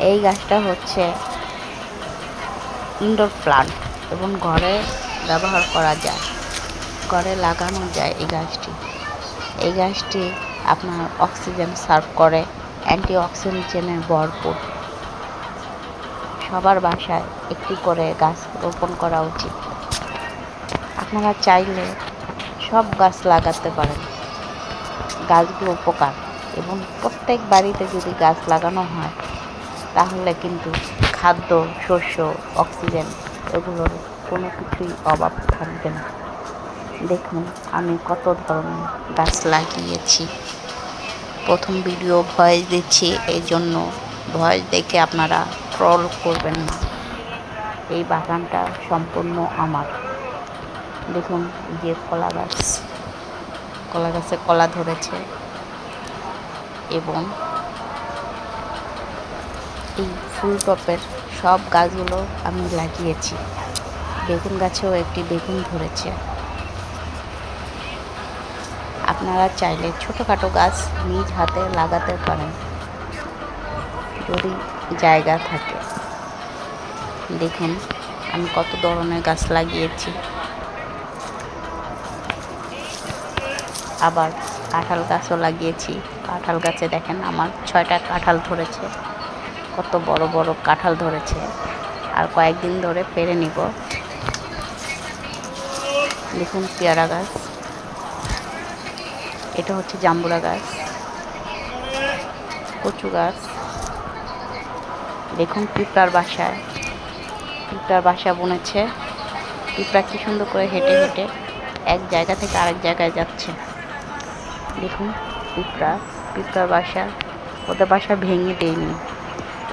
এই গাছটা হচ্ছে ইনডোর প্লান্ট এবং ঘরে ব্যবহার করা যায়, ঘরে লাগানো যায়। এই গাছটি আপনার অক্সিজেন সার্ভ করে, অ্যান্টি অক্সিজেনে ভরপুর। সবার বাসায় একটি করে গাছ রোপণ করা উচিত। আপনারা চাইলে সব গাছ লাগাতে পারেন। গাছগুলো উপকার, এবং প্রত্যেক বাড়িতে যদি গাছ লাগানো হয় তাহলে কিন্তু খাদ্য, শস্য, অক্সিজেন এগুলোর কোনো কিছুই অভাব থাকবে না। দেখুন আমি কত ধরনের গাছ লাগিয়েছি। প্রথম ভিডিও ভয়েস দিচ্ছি, এই জন্য ভয়েস দেখে আপনারা ট্রল করবেন না। এই বাগানটা সম্পূর্ণ আমার। দেখুন যে কলা গাছে কলা ধরেছে, এবং এই ফুল টপের সব গাছগুলো আমি লাগিয়েছি। বেগুন গাছেও একটি বেগুন ধরেছে। আপনারা চাইলে ছোটোখাটো গাছ নিজ হাতে লাগাতে পারেন যদি জায়গা থাকে। দেখুন আমি কত ধরনের গাছ লাগিয়েছি। আবার কাঁঠাল গাছও লাগিয়েছি। কাঁঠাল গাছে দেখেন আমার 6টা কাঁঠাল ধরেছে। কত বড় বড় কাঁঠাল ধরেছে, আর কয়েকদিন ধরে পেরে নিব। দেখুন পেয়ারা গাছ, এটা হচ্ছে জাম্বুরা গাছ, কচু গাছ। দেখুন পিঁপড়ার বাসা বুনেছে। পিঁপড়া কি সুন্দর করে হেঁটে হেঁটে এক জায়গা থেকে আরেক জায়গায় যাচ্ছে। দেখুন পিঁপড়ার বাসা, ওদের বাসা ভেঙে দেয়নি।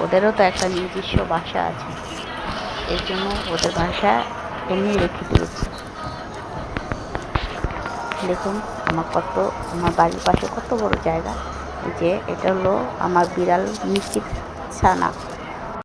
ওদেরও তো একটা নিজস্ব বাসা আছে, এর জন্য ওদের বাসা এমনি রেখে দিয়েছে। দেখুন আমার বাড়ির পাশে কত বড় জায়গা। যে এটা হলো আমার বিড়াল মিষ্টি ছানা।